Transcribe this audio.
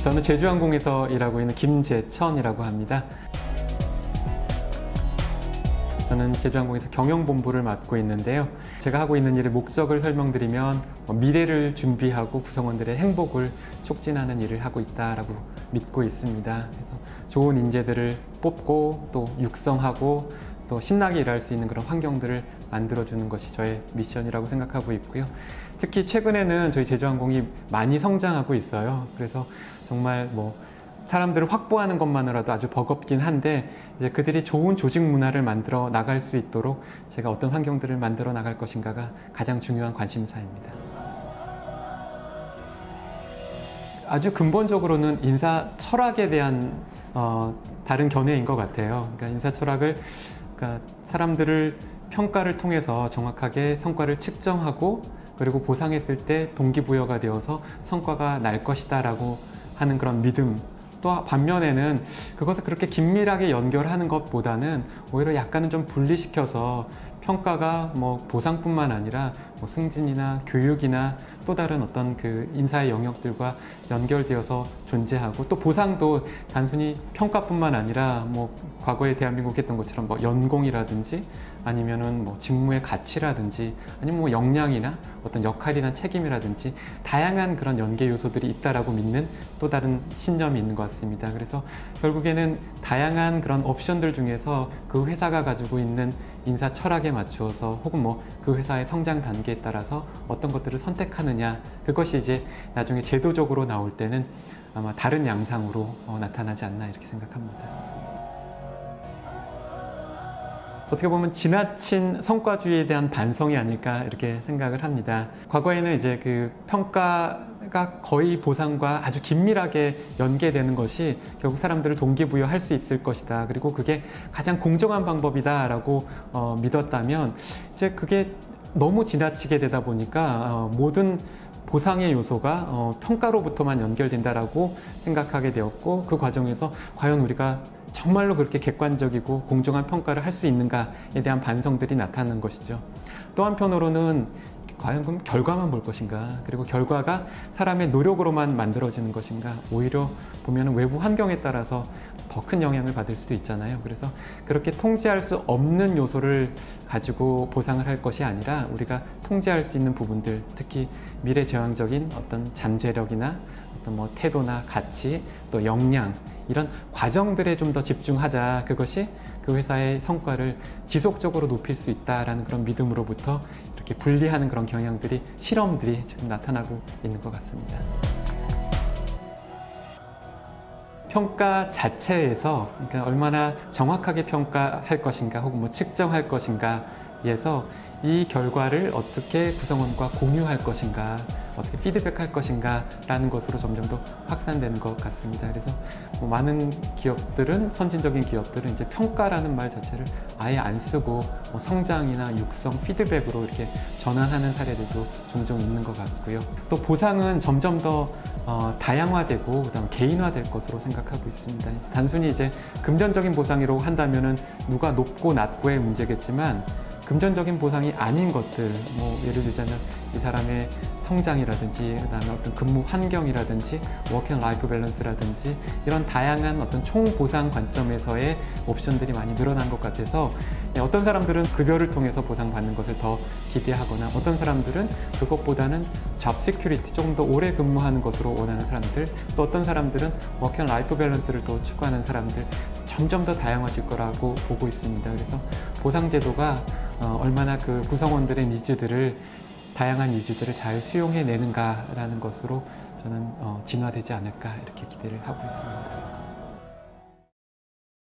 저는 제주항공에서 일하고 있는 김재천이라고 합니다. 저는 제주항공에서 경영본부를 맡고 있는데요. 제가 하고 있는 일의 목적을 설명드리면 미래를 준비하고 구성원들의 행복을 촉진하는 일을 하고 있다고 믿고 있습니다. 그래서 좋은 인재들을 뽑고 또 육성하고 또 신나게 일할 수 있는 그런 환경들을 만들어주는 것이 저의 미션이라고 생각하고 있고요. 특히 최근에는 저희 제주항공이 많이 성장하고 있어요. 그래서 정말 사람들을 확보하는 것만으로도 아주 버겁긴 한데 이제 그들이 좋은 조직 문화를 만들어 나갈 수 있도록 제가 어떤 환경들을 만들어 나갈 것인가가 가장 중요한 관심사입니다. 아주 근본적으로는 인사 철학에 대한 다른 견해인 것 같아요. 그러니까 인사 철학을 사람들을 평가를 통해서 정확하게 성과를 측정하고 그리고 보상했을 때 동기부여가 되어서 성과가 날 것이다 라고 하는 그런 믿음, 또 반면에는 그것을 그렇게 긴밀하게 연결하는 것보다는 오히려 약간은 좀 분리시켜서 평가가 보상뿐만 아니라 승진이나 교육이나 또 다른 어떤 그 인사의 영역들과 연결되어서 존재하고, 또 보상도 단순히 평가뿐만 아니라 과거에 대한민국이 했던 것처럼 연공이라든지 아니면은 직무의 가치라든지 아니면 역량이나 어떤 역할이나 책임이라든지 다양한 그런 연계 요소들이 있다라고 믿는 또 다른 신념이 있는 것 같습니다. 그래서 결국에는 다양한 그런 옵션들 중에서 그 회사가 가지고 있는 인사 철학에 맞추어서 혹은 그 회사의 성장 단계에 따라서 어떤 것들을 선택하느냐, 그것이 이제 나중에 제도적으로 나올 때는 아마 다른 양상으로 나타나지 않나 이렇게 생각합니다. 어떻게 보면 지나친 성과주의에 대한 반성이 아닐까 이렇게 생각을 합니다. 과거에는 이제 그 평가가 거의 보상과 아주 긴밀하게 연계되는 것이 결국 사람들을 동기부여할 수 있을 것이다. 그리고 그게 가장 공정한 방법이다라고 믿었다면 이제 그게 너무 지나치게 되다 보니까 모든 보상의 요소가 평가로부터만 연결된다라고 생각하게 되었고, 그 과정에서 과연 우리가 정말로 그렇게 객관적이고 공정한 평가를 할 수 있는가에 대한 반성들이 나타나는 것이죠. 또 한편으로는 과연 그럼 결과만 볼 것인가, 그리고 결과가 사람의 노력으로만 만들어지는 것인가, 오히려 보면 외부 환경에 따라서 더 큰 영향을 받을 수도 있잖아요. 그래서 그렇게 통제할 수 없는 요소를 가지고 보상을 할 것이 아니라 우리가 통제할 수 있는 부분들, 특히 미래지향적인 어떤 잠재력이나 어떤 태도나 가치, 또 역량, 이런 과정들에 좀 더 집중하자. 그것이 그 회사의 성과를 지속적으로 높일 수 있다라는 그런 믿음으로부터 이렇게 분리하는 그런 경향들이, 실험들이 지금 나타나고 있는 것 같습니다. 평가 자체에서 그러니까 얼마나 정확하게 평가할 것인가 혹은 측정할 것인가에서 이 결과를 어떻게 구성원과 공유할 것인가, 어떻게 피드백할 것인가 라는 것으로 점점 더 확산되는 것 같습니다. 그래서 많은 기업들은, 선진적인 기업들은 이제 평가라는 말 자체를 아예 안 쓰고 성장이나 육성, 피드백으로 이렇게 전환하는 사례들도 종종 있는 것 같고요. 또 보상은 점점 더 다양화되고 그다음 개인화될 것으로 생각하고 있습니다. 단순히 이제 금전적인 보상이라고 한다면은 누가 높고 낮고의 문제겠지만, 금전적인 보상이 아닌 것들, 예를 들자면 이 사람의 성장이라든지 그다음에 어떤 근무 환경이라든지 워킹 라이프 밸런스라든지 이런 다양한 어떤 총보상 관점에서의 옵션들이 많이 늘어난 것 같아서, 어떤 사람들은 급여를 통해서 보상받는 것을 더 기대하거나, 어떤 사람들은 그것보다는 잡 시큐리티, 조금 더 오래 근무하는 것으로 원하는 사람들, 또 어떤 사람들은 워킹 라이프 밸런스를 더 추구하는 사람들, 점점 더 다양해질 거라고 보고 있습니다. 그래서 보상제도가 얼마나 그 구성원들의 니즈들을, 다양한 니즈들을 잘 수용해내는가라는 것으로 저는 진화되지 않을까 이렇게 기대를 하고 있습니다.